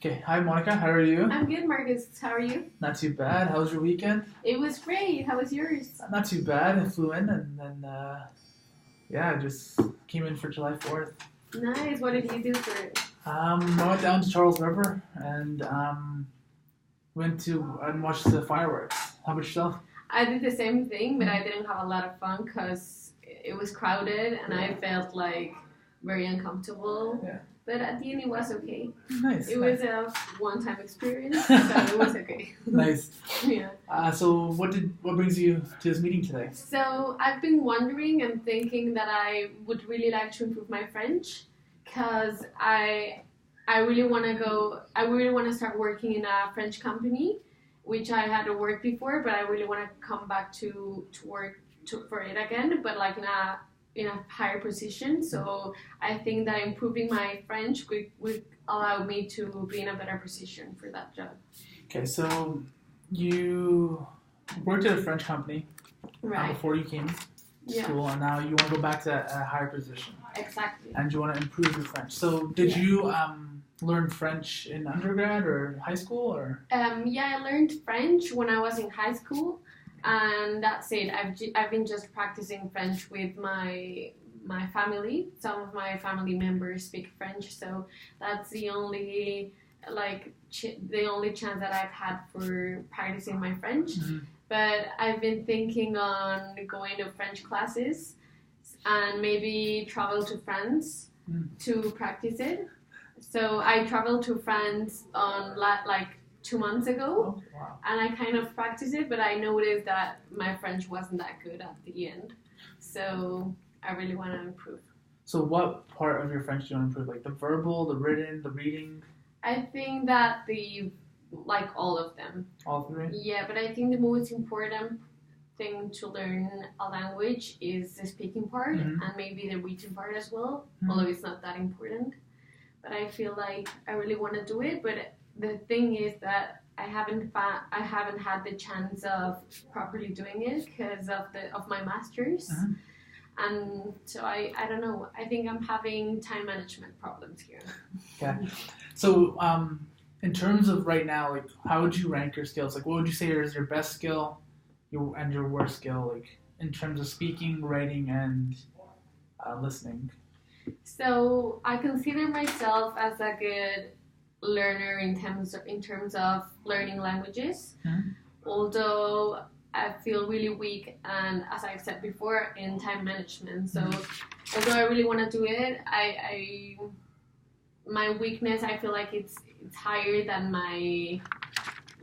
Okay, hi Monica, how are you? I'm good, Marcus. How are you? Not too bad. How was your weekend? It was great. How was yours? Not too bad. I flew in and then, I just came in for July 4th. Nice. What did you do for it? I went down to Charles River and went to and watched the fireworks. How about yourself? I did the same thing, but I didn't have a lot of fun because it was crowded and I felt like very uncomfortable. Yeah. But at the end, it was okay. Nice. It was a one-time experience, so it was okay. Nice. Yeah. So what brings you to this meeting today? So I've been wondering and thinking that I would really like to improve my French because I really want to start working in a French company, which I had to work before, but I really want to come back to work for it again, but like in a higher position. So I think that improving my French would allow me to be in a better position for that job. Okay, so you worked at a French company Right. before you came to school, and now you want to go back to a higher position. Exactly. And you want to improve your French. So did you learn French in undergrad or high school or? I learned French when I was in high school, and that's it. I've been just practicing French with my family. Some of my family members speak French, so that's the only chance that I've had for practicing my French. Mm-hmm. But I've been thinking on going to French classes and maybe travel to France to practice it. So I traveled to France on 2 months ago. Oh, wow. And I kind of practiced it, but I noticed that my French wasn't that good at the end. So I really want to improve. So what part of your French do you want to improve? Like the verbal, the written, the reading? I think that all of them. All three? Yeah, but I think the most important thing to learn a language is the speaking part and maybe the written part as well, although it's not that important. But I feel like I really want to do it, but the thing is that I haven't had the chance of properly doing it because of my masters, and so I don't know. I think I'm having time management problems here. Okay. So in terms of right now, like how would you rank your skills? Like what would you say is your best skill, your worst skill, like in terms of speaking, writing, and listening? So I consider myself as a good learner in terms of learning languages, although I feel really weak, and as I've said before, in time management. So although I really want to do it, my weakness, I feel like it's higher than my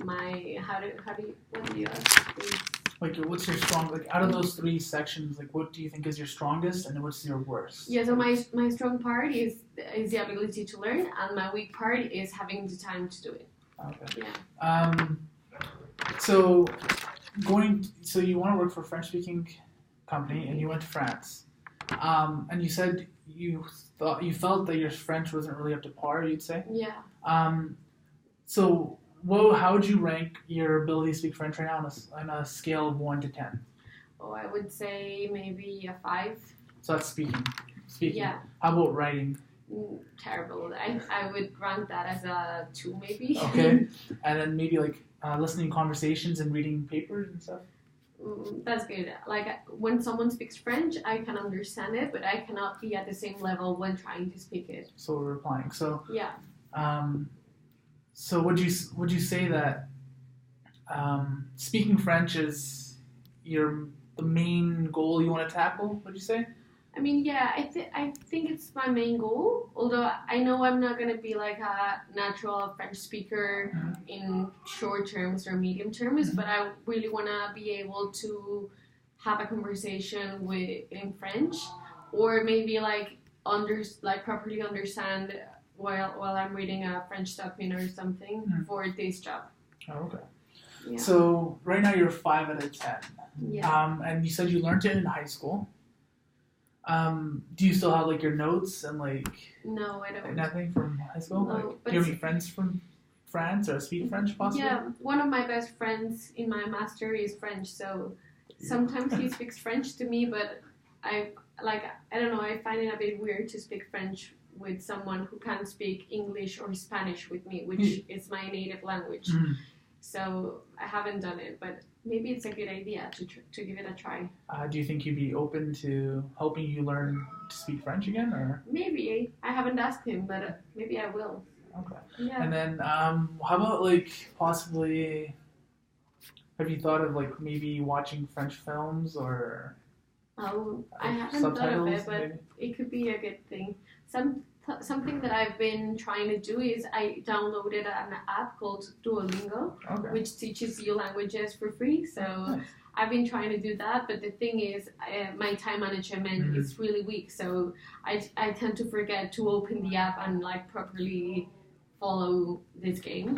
what do you ask? Like what's your strong, like out of those three sections, like what do you think is your strongest and what's your worst? Yeah, so my strong part is the ability to learn, and my weak part is having the time to do it. Okay. Yeah. So you want to work for a French-speaking company, and you went to France, and you said you felt that your French wasn't really up to par. You'd say. Yeah. So how would you rank your ability to speak French right now on a scale of 1 to 10? Oh, I would say maybe a 5. So that's speaking. Yeah. How about writing? Terrible. I would rank that as a 2 maybe. Okay. And then maybe like listening to conversations and reading papers and stuff? That's good. Like when someone speaks French, I can understand it, but I cannot be at the same level when trying to speak it. So we're replying. So yeah. So would you say that speaking French is the main goal you want to tackle? Would you say? I mean, yeah, I think it's my main goal. Although I know I'm not gonna be like a natural French speaker in short terms or medium terms, but I really wanna be able to have a conversation in French, or maybe properly understand while I'm reading a French document or something for this job. Oh, okay. Yeah. So right now you're 5 out of 10. Yeah. And you said you learned it in high school. Do you still have like your notes and like? No, I don't. Nothing from high school. No, do you have any friends from France or speak French possibly? Yeah, one of my best friends in my master is French, so sometimes he speaks French to me, but I don't know. I find it a bit weird to speak French with someone who can speak English or Spanish with me, which is my native language. So I haven't done it, but maybe it's a good idea to give it a try. Do you think he'd be open to helping you learn to speak French again, or? Maybe. I haven't asked him, but maybe I will. Okay. Yeah. And then, how about like possibly? Have you thought of like maybe watching French films or? Oh, I haven't thought of it, but maybe? It could be a good thing. Something that I've been trying to do is I downloaded an app called Duolingo, which teaches you languages for free. So nice. I've been trying to do that, but the thing is, my time management is really weak. So I tend to forget to open the app and like properly follow this game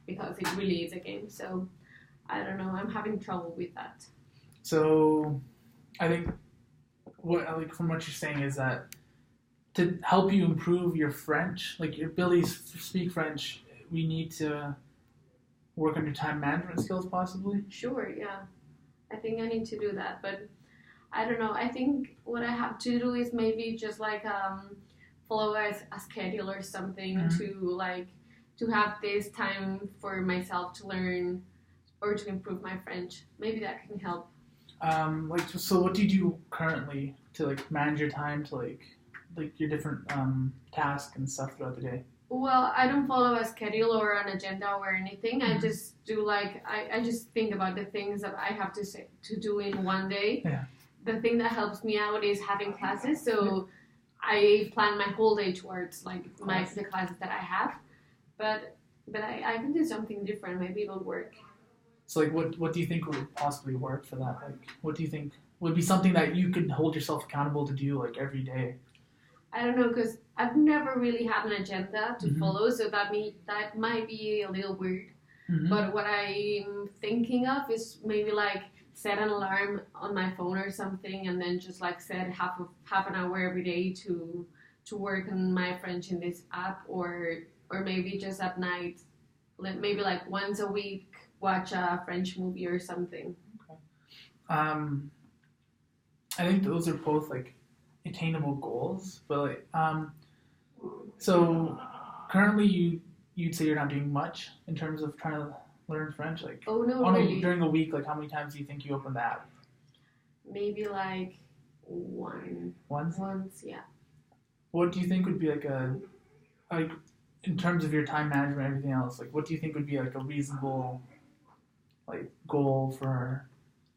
because it really is a game. So I don't know. I'm having trouble with that. So I think from what you're saying is that to help you improve your French, like your ability to speak French, we need to work on your time management skills possibly? Sure, yeah. I think I need to do that, but I don't know. I think what I have to do is maybe just like follow a schedule or something to have this time for myself to learn or to improve my French. Maybe that can help. So what do you do currently to like manage your time to like your different tasks and stuff throughout the day? Well, I don't follow a schedule or an agenda or anything. I just do I just think about the things that I have to do in one day. Yeah. The thing that helps me out is having classes, so I plan my whole day towards the classes that I have. But I can do something different. Maybe it'll work. So like what do you think would possibly work for that? Like what do you think would be something that you could hold yourself accountable to do like every day? I don't know, because I've never really had an agenda to follow, so that might be a little weird. But what I'm thinking of is maybe like set an alarm on my phone or something, and then just like set half an hour every day to work on my French in this app, or maybe just at night, maybe like once a week, watch a French movie or something. Okay. I think those are both like attainable goals, but like so currently you'd say you're not doing much in terms of trying to learn French, like really. During a week, like how many times do you think you open the app? Maybe like once, yeah. What do you think would be like in terms of your time management and everything else, like what do you think would be like a reasonable like goal for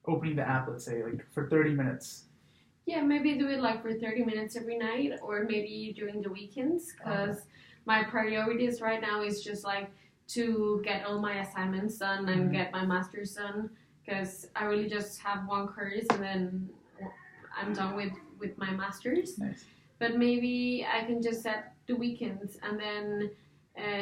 opening the app, let's say like for 30 minutes? Yeah, maybe do it like for 30 minutes every night, or maybe during the weekends, because my priorities right now is just like to get all my assignments done and get my master's done, because I really just have one course and then I'm done with my master's. Nice. But maybe I can just set the weekends and then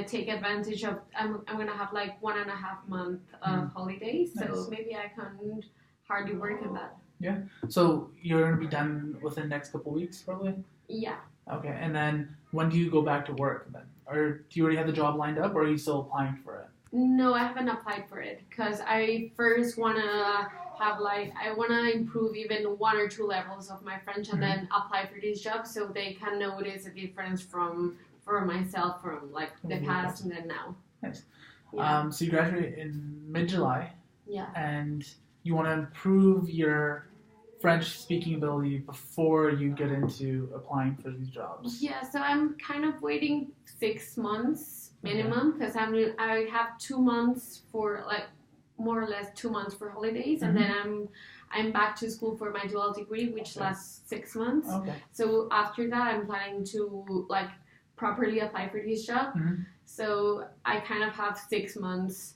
take advantage of, I'm going to have like 1.5 months of holidays, so nice. Maybe I can hardly work on that. Yeah. So you're going to be done within the next couple of weeks, probably? Yeah. Okay. And then when do you go back to work then? Or do you already have the job lined up, or are you still applying for it? No, I haven't applied for it because I first want to I want to improve even 1 or 2 levels of my French and then apply for this job so they can notice a difference for myself from like the past and then now. Nice. Yeah. So you graduate in mid-July. Yeah. And you want to improve your French speaking ability before you get into applying for these jobs. Yeah, so I'm kind of waiting 6 months minimum because I have 2 months for like more or less 2 months for holidays, and then I'm back to school for my dual degree, which lasts 6 months. Okay. So after that, I'm planning to like properly apply for this job. So I kind of have 6 months.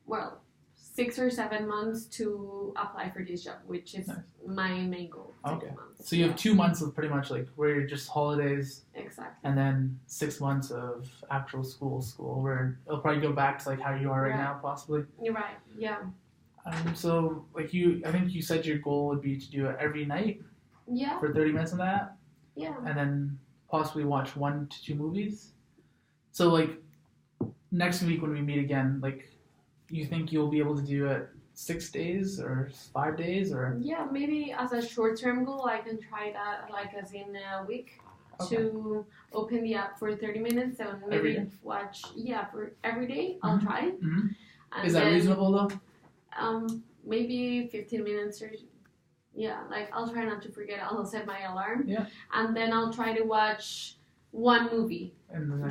Well, 6 or 7 months to apply for this job, which is my main goal. 6 months. So you have 2 months of pretty much like where you're just holidays. Exactly. And then 6 months of actual school where it'll probably go back to like how you are right now, possibly. You're right. Yeah. So like I think you said your goal would be to do it every night. Yeah. For 30 minutes on that. Yeah. And then possibly watch 1 to 2 movies. So like next week when we meet again, like, you think you'll be able to do it 6 days or 5 days or? Yeah, maybe as a short-term goal, I can try that like as in a week. to open the app for 30 minutes and maybe watch. Yeah, for every day. I'll try. Is that reasonable though? Maybe 15 minutes or like I'll try not to forget. I'll set my alarm. Yeah. And then I'll try to watch one movie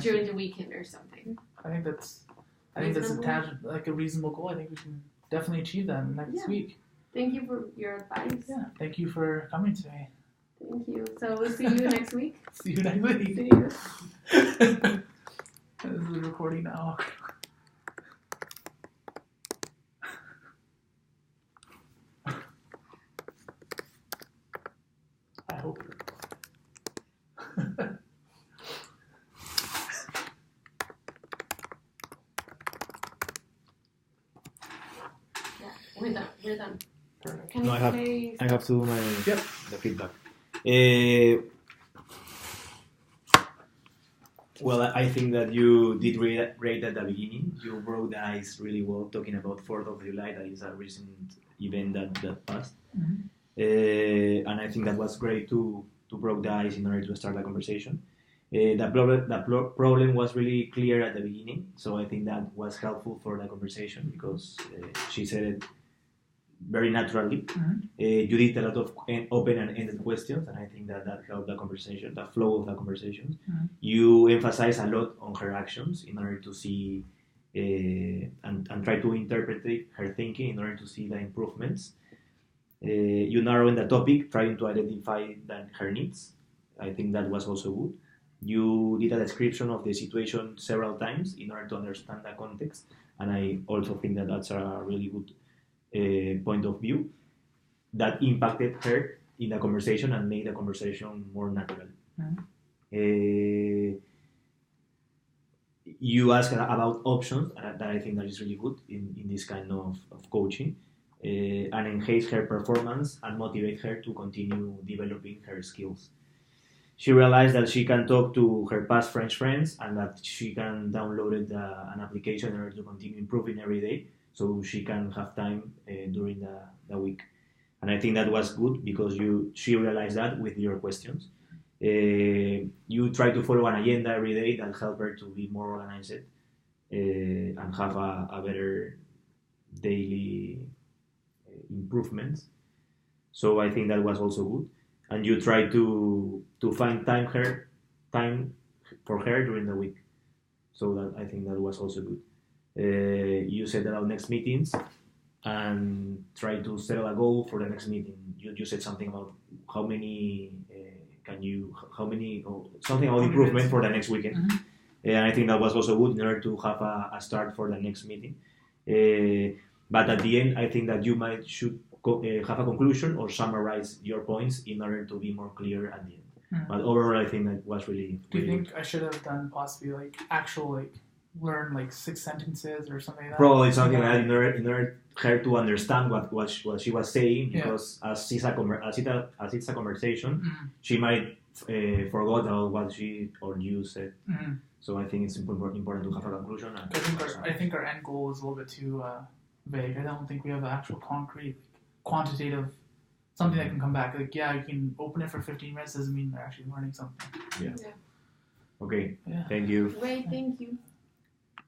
during the weekend or something. I think that's a reasonable goal. I think we can definitely achieve that next week. Thank you for your advice. Yeah. Thank you for coming today. Thank you. So we'll see you next week. See you next week. See you. This is recording now. I hope you're We're done. perfect. Can No, you I have to do the feedback. Well, I think that you did great at the beginning. You broke the ice really well, talking about 4th of July. That is a recent event that passed. And I think that was great to broke the ice in order to start the conversation. The problem was really clear at the beginning, so I think that was helpful for the conversation because she said it very naturally. You did a lot of open and ended questions, and I think that helped the conversation, the flow of the conversations. You emphasize a lot on her actions in order to see and try to interpret her thinking in order to see the improvements. You narrow in the topic, trying to identify her needs. I think that was also good. You did a description of the situation several times in order to understand the context, and I also think that that's a really good point of view that impacted her in the conversation and made the conversation more natural. You asked about options, that I think that is really good in this kind of coaching, and enhance her performance and motivate her to continue developing her skills. She realized that she can talk to her past French friends and that she can download an application in order to continue improving every day, so she can have time during the week. And I think that was good because she realized that with your questions. You try to follow an agenda every day that help her to be more organized and have a better daily improvements. So I think that was also good. And you try to find time for her during the week. So that I think that was also good. You said about next meetings and try to set a goal for the next meeting. You said something about something about improvement for the next weekend. And I think that was also good in order to have a start for the next meeting. But at the end, I think that you should have a conclusion or summarize your points in order to be more clear at the end. But overall, I think that was really. Do you think I should have done possibly learn 6 sentences or something like that? Probably something like that in order her to understand what she was saying, because as it's a conversation, she might forgot about what she or you said. So I think it's important to have a conclusion. I think our end goal is a little bit too vague. I don't think we have an actual concrete, quantitative, something that can come back. You can open it for 15 minutes doesn't mean they're actually learning something. Yeah. Okay. Yeah. Thank you. Great, thank you.